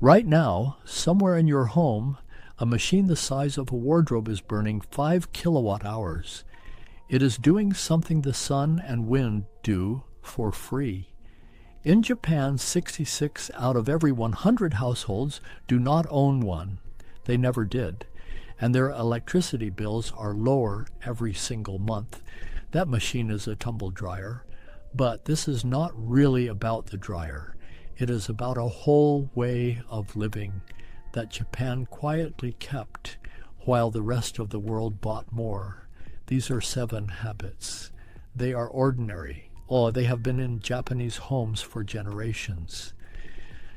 Right now, somewhere in your home, a machine the size of a wardrobe is burning 5 kilowatt hours. It is doing something the sun and wind do for free. In Japan, 66 out of every 100 households do not own one. They never did. And their electricity bills are lower every single month. That machine is a tumble dryer. But this is not really about the dryer. It is about a whole way of living that Japan quietly kept while the rest of the world bought more. These are 7 habits. They are ordinary. Oh, they have been in Japanese homes for generations.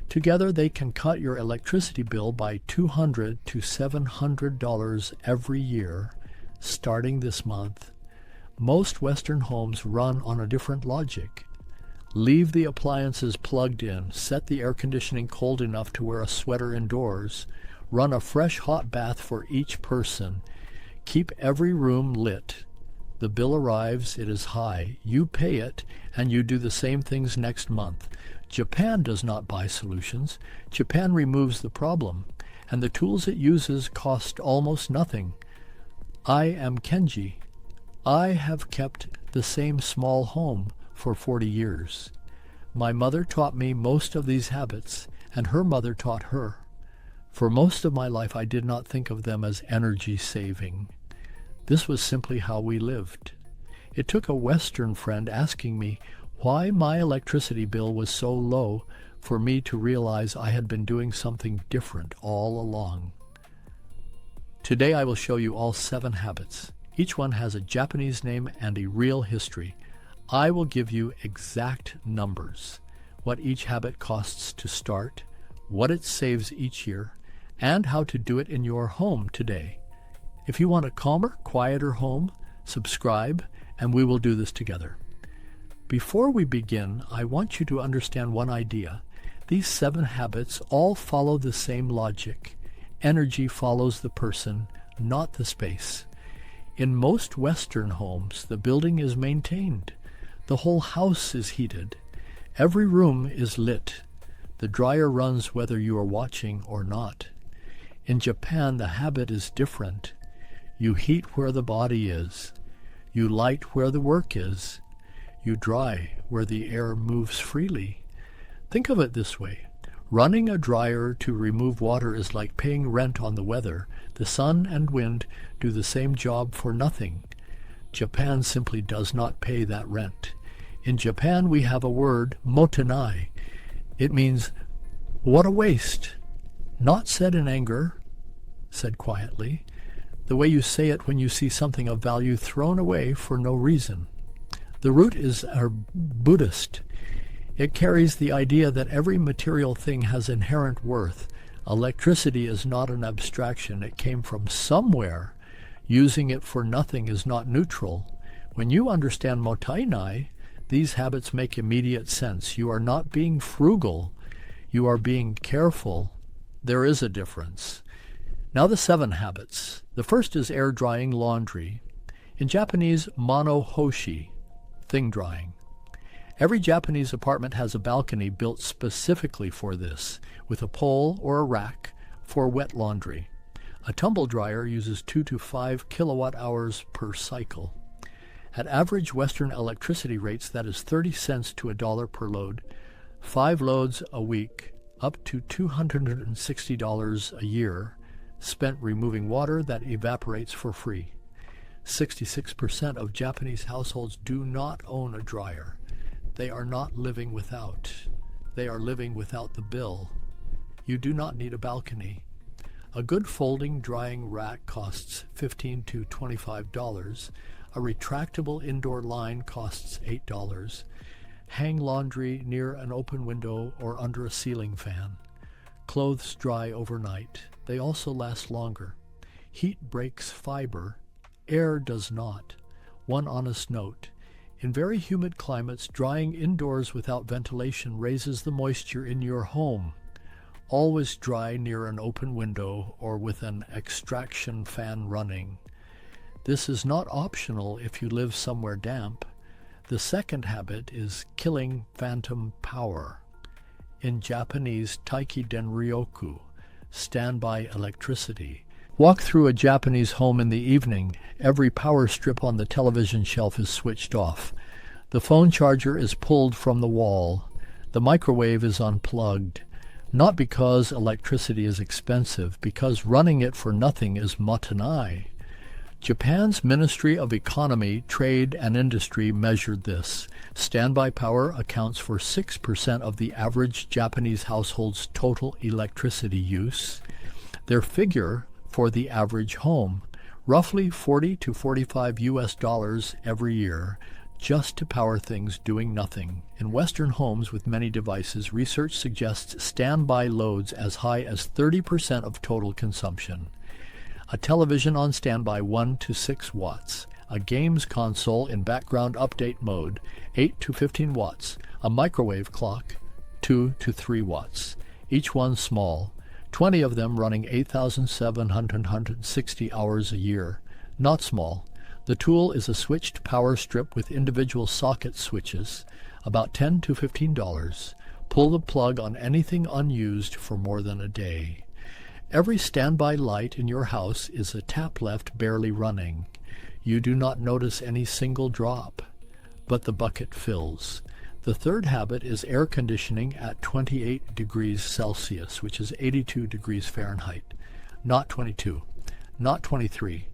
Together, they can cut your electricity bill by $200 to $700 every year, starting this month. Most Western homes run on a different logic. Leave the appliances plugged in, set the air conditioning cold enough to wear a sweater indoors, run a fresh hot bath for each person, keep every room lit. The bill arrives, it is high, you pay it, and you do the same things next month. Japan does not buy solutions. Japan removes the problem, and the tools it uses cost almost nothing. I am Kenji. I have kept the same small home for 40 years. My mother taught me most of these habits, and her mother taught her. For most of my life, I did not think of them as energy saving. This was simply how we lived. It took a Western friend asking me why my electricity bill was so low for me to realize I had been doing something different all along. Today I will show you all 7 habits. Each one has a Japanese name and a real history. I will give you exact numbers, what each habit costs to start, what it saves each year, and how to do it in your home today. If you want a calmer, quieter home, subscribe, and we will do this together. Before we begin, I want you to understand one idea. These 7 habits all follow the same logic. Energy follows the person, not the space. In most Western homes, the building is maintained. The whole house is heated. Every room is lit. The dryer runs whether you are watching or not. In Japan, the habit is different. You heat where the body is. You light where the work is. You dry where the air moves freely. Think of it this way. Running a dryer to remove water is like paying rent on the weather. The sun and wind do the same job for nothing. Japan simply does not pay that rent. In Japan, we have a word, motenai. It means, what a waste. Not said in anger, said quietly. The way you say it when you see something of value thrown away for no reason. The root is Buddhist. It carries the idea that every material thing has inherent worth. Electricity is not an abstraction. It came from somewhere. Using it for nothing is not neutral. When you understand motainai, these habits make immediate sense. You are not being frugal. You are being careful. There is a difference. Now the 7 habits. The first is air drying laundry. In Japanese, monohoshi, thing drying. Every Japanese apartment has a balcony built specifically for this, with a pole or a rack for wet laundry. A tumble dryer uses 2 to 5 kilowatt hours per cycle. At average Western electricity rates, that is 30 cents to $1 per load, 5 loads a week, up to $260 a year, spent removing water that evaporates for free. 66% of Japanese households do not own a dryer. They are not living without. They are living without the bill. You do not need a balcony. A good folding drying rack costs $15 to $25. A retractable indoor line costs $8. Hang laundry near an open window or under a ceiling fan. Clothes dry overnight. They also last longer. Heat breaks fiber. Air does not. One honest note. In very humid climates, drying indoors without ventilation raises the moisture in your home. Always dry near an open window or with an extraction fan running. This is not optional if you live somewhere damp. The second habit is killing phantom power. in Japanese Taiki Denryoku, standby electricity. Walk through a Japanese home in the evening. Every power strip on the television shelf is switched off. The phone charger is pulled from the wall. The microwave is unplugged. Not because electricity is expensive, because running it for nothing is matanai. Japan's Ministry of Economy, Trade and Industry measured this. Standby power accounts for 6% of the average Japanese household's total electricity use. Their figure for the average home, roughly $40 to $45 every year, just to power things doing nothing. In Western homes with many devices, research suggests standby loads as high as 30% of total consumption. A television on standby 1 to 6 watts, a games console in background update mode 8 to 15 watts, a microwave clock 2 to 3 watts, each one small, 20 of them running 8,760 hours a year. Not small. The tool is a switched power strip with individual socket switches, about $10 to $15. Pull the plug on anything unused for more than a day. Every standby light in your house is a tap left barely running. You do not notice any single drop, but the bucket fills. The third habit is air conditioning at 28 degrees Celsius, which is 82 degrees Fahrenheit. Not 22, not 23,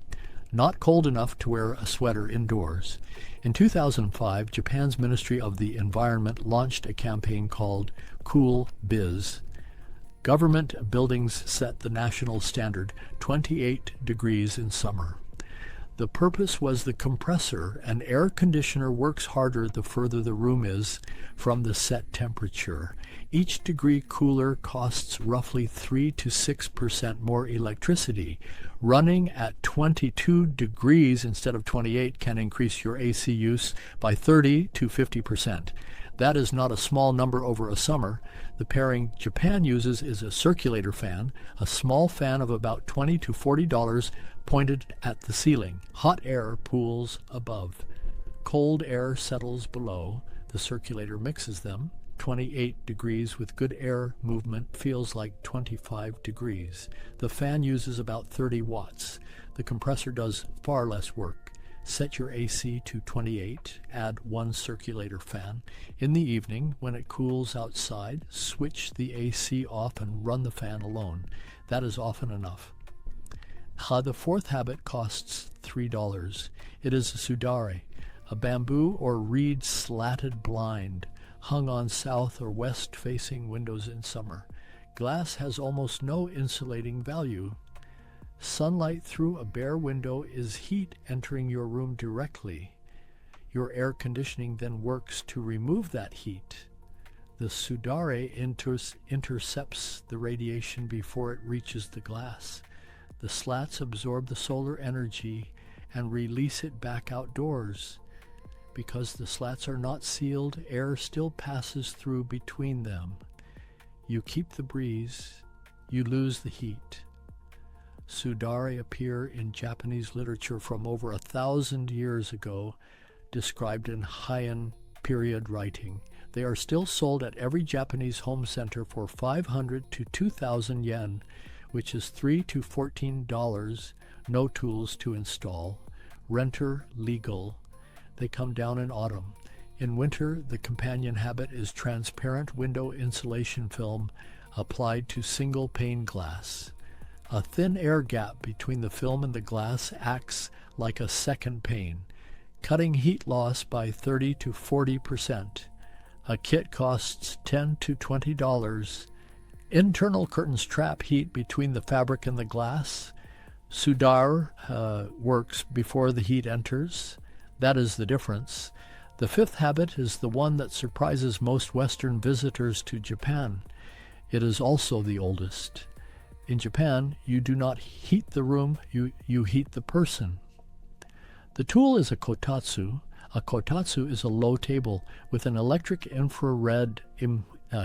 not cold enough to wear a sweater indoors. In 2005, Japan's Ministry of the Environment launched a campaign called Cool Biz. Government buildings set the national standard, 28 degrees in summer. The purpose was the compressor. An air conditioner works harder the further the room is from the set temperature. Each degree cooler costs roughly 3 to 6% more electricity. Running at 22 degrees instead of 28 can increase your AC use by 30 to 50%. That is not a small number over a summer. The pairing Japan uses is a circulator fan, a small fan of about $20 to $40 pointed at the ceiling. Hot air pools above. Cold air settles below. The circulator mixes them. 28 degrees with good air movement feels like 25 degrees. The fan uses about 30 watts. The compressor does far less work. Set your AC to 28, add one circulator fan. In the evening, when it cools outside, switch the AC off and run the fan alone. That is often enough. The fourth habit costs $3. It is a sudare, a bamboo or reed slatted blind, hung on south or west-facing windows in summer. Glass has almost no insulating value. Sunlight through a bare window is heat entering your room directly. Your air conditioning then works to remove that heat. The sudare intercepts the radiation before it reaches the glass. The slats absorb the solar energy and release it back outdoors. Because the slats are not sealed, air still passes through between them. You keep the breeze, you lose the heat. Sudare appear in Japanese literature from over 1,000 years ago, described in Heian period writing. They are still sold at every Japanese home center for 500 to 2,000 yen, which is $3 to $14, no tools to install. Renter legal. They come down in autumn. In winter, the companion habit is transparent window insulation film applied to single pane glass. A thin air gap between the film and the glass acts like a second pane, cutting heat loss by 30 to 40%. A kit costs $10 to $20. Internal curtains trap heat between the fabric and the glass. Sudare works before the heat enters. That is the difference. The fifth habit is the one that surprises most Western visitors to Japan. It is also the oldest. In Japan, you do not heat the room, you heat the person. The tool is a kotatsu. A kotatsu is a low table with an electric infrared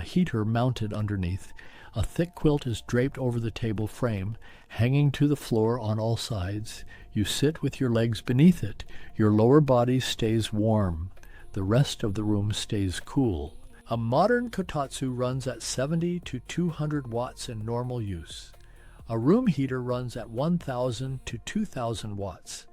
heater mounted underneath. A thick quilt is draped over the table frame, hanging to the floor on all sides. You sit with your legs beneath it. Your lower body stays warm. The rest of the room stays cool. A modern kotatsu runs at 70 to 200 watts in normal use. A room heater runs at 1,000 to 2,000 watts.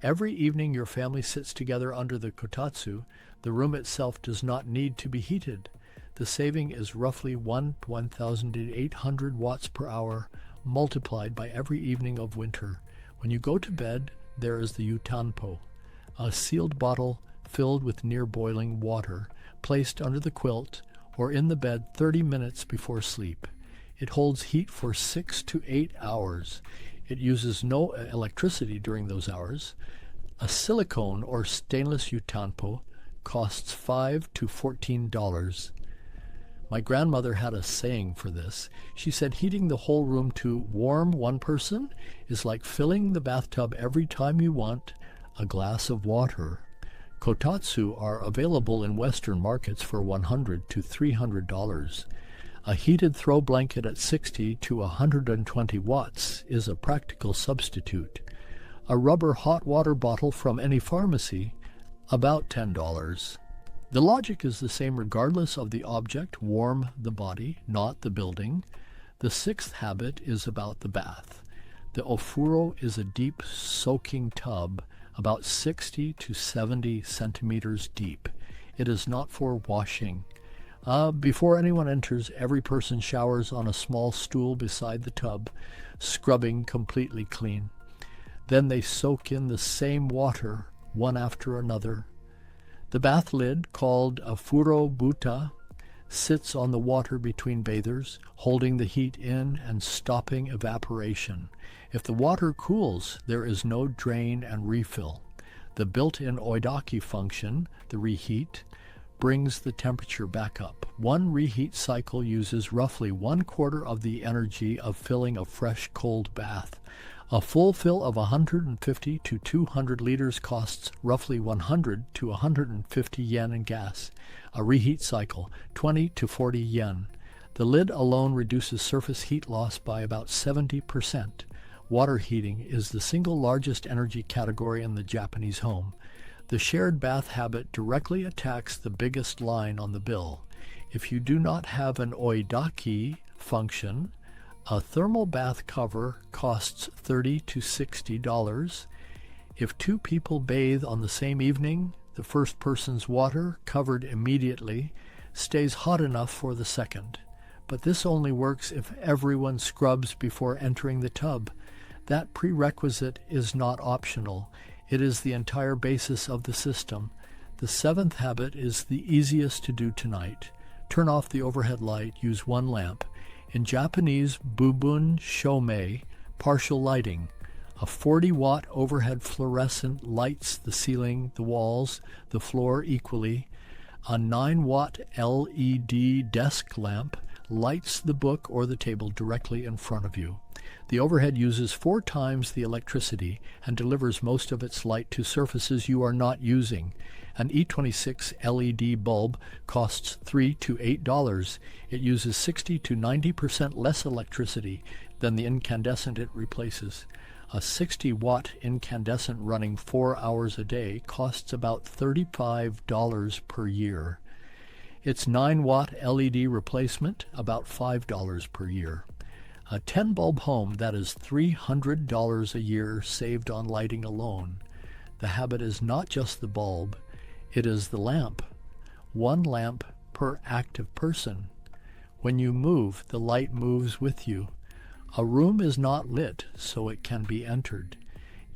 Every evening your family sits together under the kotatsu. The room itself does not need to be heated. The saving is roughly 1,800 watts per hour multiplied by every evening of winter. When you go to bed, there is the yutanpo, a sealed bottle filled with near boiling water, placed under the quilt or in the bed 30 minutes before sleep. It holds heat for 6 to 8 hours. It uses no electricity during those hours. A silicone or stainless yutanpo costs $5 to $14. My grandmother had a saying for this. She said heating the whole room to warm one person is like filling the bathtub every time you want a glass of water. Kotatsu are available in Western markets for $100 to $300. A heated throw blanket at 60 to 120 watts is a practical substitute. A rubber hot water bottle from any pharmacy, about $10. The logic is the same regardless of the object. Warm the body, not the building. The sixth habit is about the bath. The ofuro is a deep soaking tub about 60 to 70 centimeters deep. It is not for washing. Before anyone enters, every person showers on a small stool beside the tub, scrubbing completely clean. Then they soak in the same water, one after another. The bath lid, called a furo buta, sits on the water between bathers, holding the heat in and stopping evaporation. If the water cools, there is no drain and refill. The built-in oidaki function, the reheat, brings the temperature back up. One reheat cycle uses roughly 1/4 of the energy of filling a fresh cold bath. A full fill of 150 to 200 liters costs roughly 100 to 150 yen in gas. A reheat cycle, 20 to 40 yen. The lid alone reduces surface heat loss by about 70%. Water heating is the single largest energy category in the Japanese home. The shared bath habit directly attacks the biggest line on the bill. If you do not have an oidaki function, a thermal bath cover costs $30 to $60. If two people bathe on the same evening, the first person's water, covered immediately, stays hot enough for the second. But this only works if everyone scrubs before entering the tub. That prerequisite is not optional. It is the entire basis of the system. The seventh habit is the easiest to do tonight. Turn off the overhead light, use one lamp. In Japanese, bubun shomei, partial lighting. A 40-watt overhead fluorescent lights the ceiling, the walls, the floor equally. A 9-watt LED desk lamp lights the book or the table directly in front of you. The overhead uses 4 times the electricity and delivers most of its light to surfaces you are not using. An E26 LED bulb costs $3 to $8. It uses 60 to 90% less electricity than the incandescent it replaces. A 60-watt incandescent running 4 hours a day costs about $35 per year. Its 9-watt LED replacement, about $5 per year. A 10-bulb home, that is $300 a year saved on lighting alone. The habit is not just the bulb, it is the lamp. 1 lamp per active person. When you move, the light moves with you. A room is not lit so it can be entered.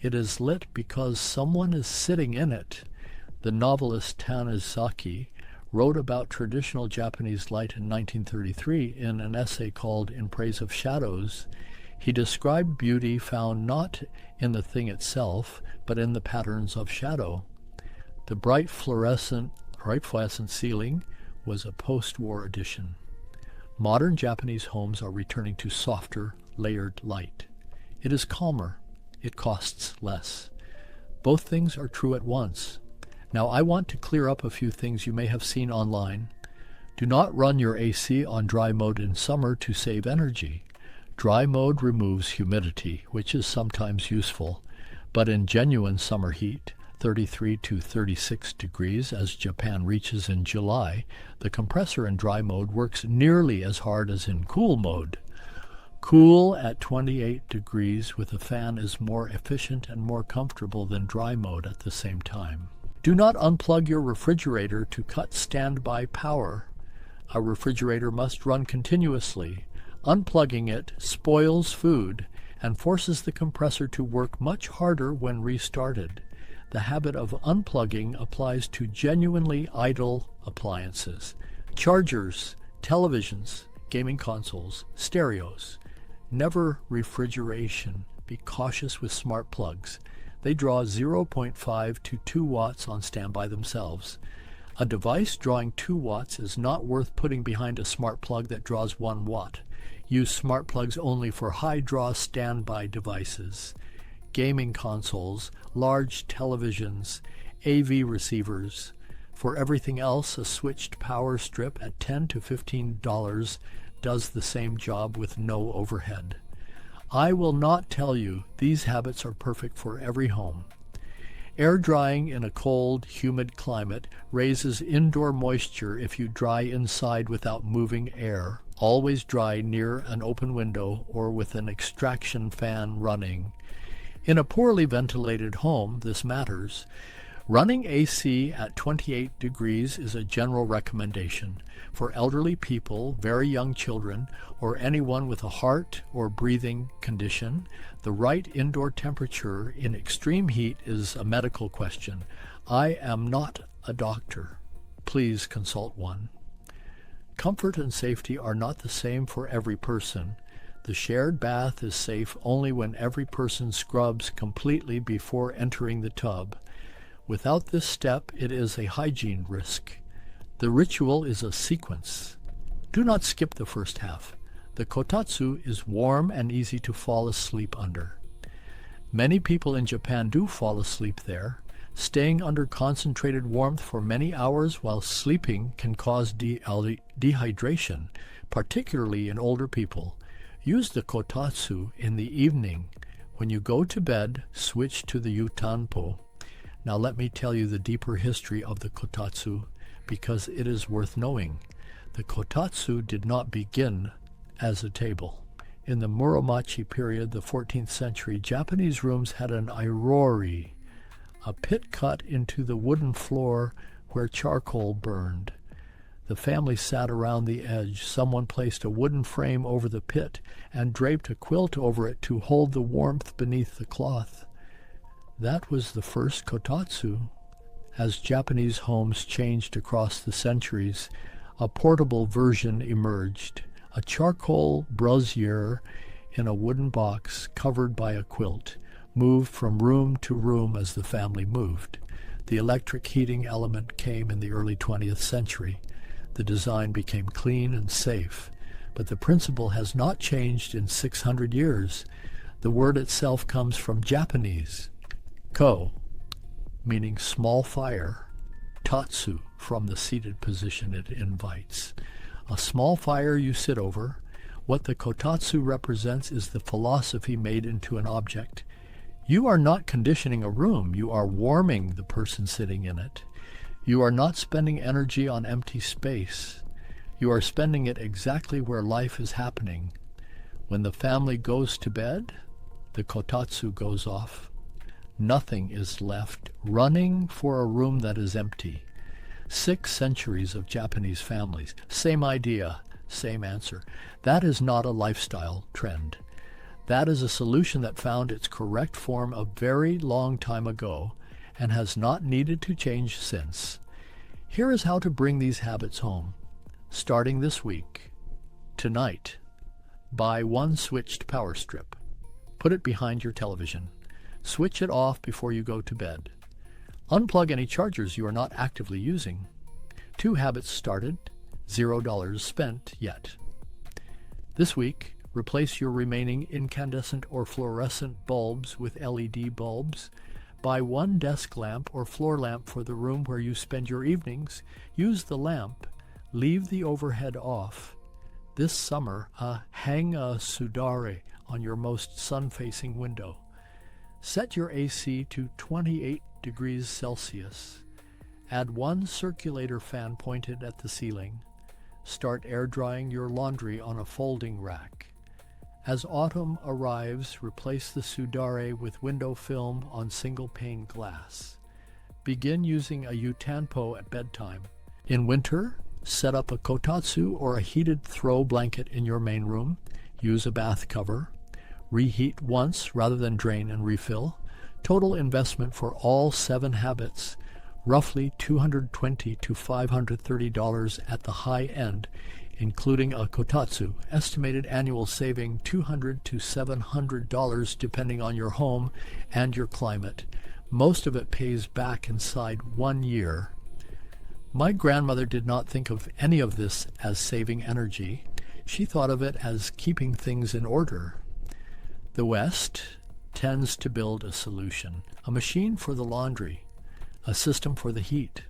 It is lit because someone is sitting in it. The novelist Tanizaki wrote about traditional Japanese light in 1933 in an essay called In Praise of Shadows. He described beauty found not in the thing itself, but in the patterns of shadow. The bright fluorescent ceiling was a post-war addition. Modern Japanese homes are returning to softer, layered light. It is calmer. It costs less. Both things are true at once. Now, I want to clear up a few things you may have seen online. Do not run your AC on dry mode in summer to save energy. Dry mode removes humidity, which is sometimes useful, but in genuine summer heat, 33 to 36 degrees as Japan reaches in July, the compressor in dry mode works nearly as hard as in cool mode. Cool at 28 degrees with a fan is more efficient and more comfortable than dry mode at the same time. Do not unplug your refrigerator to cut standby power. A refrigerator must run continuously. Unplugging it spoils food and forces the compressor to work much harder when restarted. The habit of unplugging applies to genuinely idle appliances. Chargers, televisions, gaming consoles, stereos. Never refrigeration. Be cautious with smart plugs. They draw 0.5 to 2 watts on standby themselves. A device drawing 2 watts is not worth putting behind a smart plug that draws 1 watt. Use smart plugs only for high-draw standby devices. Gaming consoles, large televisions, AV receivers. For everything else, a switched power strip at $10 to $15 does the same job with no overhead. I will not tell you these habits are perfect for every home. Air drying in a cold, humid climate raises indoor moisture if you dry inside without moving air. Always dry near an open window or with an extraction fan running. In a poorly ventilated home, this matters. Running AC at 28 degrees is a general recommendation. For elderly people, very young children, or anyone with a heart or breathing condition, the right indoor temperature in extreme heat is a medical question. I am not a doctor. Please consult one. Comfort and safety are not the same for every person. The shared bath is safe only when every person scrubs completely before entering the tub. Without this step, it is a hygiene risk. The ritual is a sequence. Do not skip the first half. The kotatsu is warm and easy to fall asleep under. Many people in Japan do fall asleep there. Staying under concentrated warmth for many hours while sleeping can cause dehydration, particularly in older people. Use the kotatsu in the evening. When you go to bed, switch to the yutanpo. Now let me tell you the deeper history of the kotatsu, because it is worth knowing. The kotatsu did not begin as a table. In the Muromachi period, the 14th century, Japanese rooms had an irori, a pit cut into the wooden floor where charcoal burned. The family sat around the edge. Someone placed a wooden frame over the pit and draped a quilt over it to hold the warmth beneath the cloth. That was the first kotatsu. As Japanese homes changed across the centuries, a portable version emerged, a charcoal brazier in a wooden box covered by a quilt, moved from room to room as the family moved. The electric heating element came in the early 20th century. The design became clean and safe, but the principle has not changed in 600 years. The word itself comes from Japanese, ko, meaning small fire, tatsu, from the seated position it invites. A small fire you sit over. What the kotatsu represents is the philosophy made into an object. You are not conditioning a room, you are warming the person sitting in it. You are not spending energy on empty space. You are spending it exactly where life is happening. When the family goes to bed, the kotatsu goes off. Nothing is left running for a room that is empty. 6 centuries of Japanese families. Same idea, same answer. That is not a lifestyle trend. That is a solution that found its correct form a very long time ago and has not needed to change since. Here is how to bring these habits home. Starting this week, tonight, buy one switched power strip. Put it behind your television. Switch it off before you go to bed. Unplug any chargers you are not actively using. 2 habits started, $0 spent yet. This week, replace your remaining incandescent or fluorescent bulbs with LED bulbs. Buy one desk lamp or floor lamp for the room where you spend your evenings. Use the lamp. Leave the overhead off. This summer, hang a sudare on your most sun-facing window. Set your AC to 28 degrees Celsius. Add one circulator fan pointed at the ceiling. Start air drying your laundry on a folding rack. As autumn arrives, replace the sudare with window film on single-pane glass. Begin using a utanpo at bedtime. In winter, set up a kotatsu or a heated throw blanket in your main room. Use a bath cover. Reheat once rather than drain and refill. Total investment for all 7 habits, roughly $220 to $530 at the high end, including a kotatsu. Estimated annual saving $200 to $700 depending on your home and your climate. Most of it pays back inside 1 year. My grandmother did not think of any of this as saving energy. She thought of it as keeping things in order. The West tends to build a solution, a machine for the laundry, a system for the heat,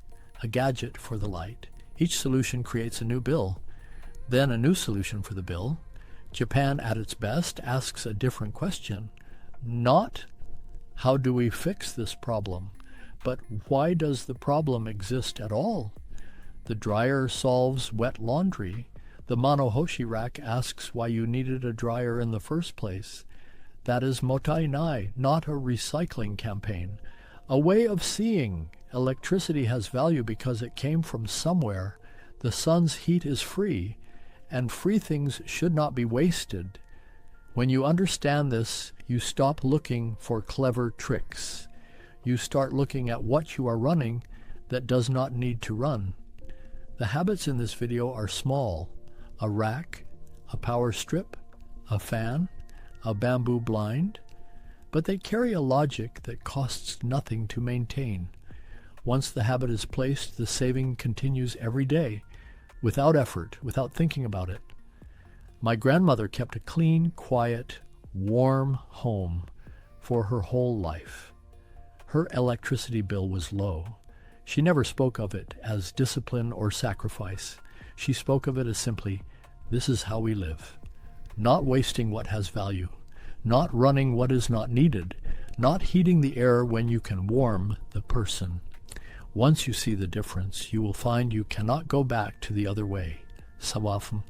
a gadget for the light. Each solution creates a new bill, then a new solution for the bill. Japan, at its best, asks a different question. Not, how do we fix this problem? But why does the problem exist at all? The dryer solves wet laundry. The Manohoshi rack asks why you needed a dryer in the first place. That is motai nai, not a recycling campaign. A way of seeing electricity has value because it came from somewhere. The sun's heat is free, and free things should not be wasted. When you understand this, you stop looking for clever tricks. You start looking at what you are running that does not need to run. The habits in this video are small: a rack, a power strip, a fan, a bamboo blind, but they carry a logic that costs nothing to maintain. Once the habit is placed, the saving continues every day, without effort, without thinking about it. My grandmother kept a clean, quiet, warm home for her whole life. Her electricity bill was low. She never spoke of it as discipline or sacrifice. She spoke of it as simply, this is how we live. Not wasting what has value, not running what is not needed, not heating the air when you can warm the person. Once you see the difference, you will find you cannot go back to the other way. Sawafum.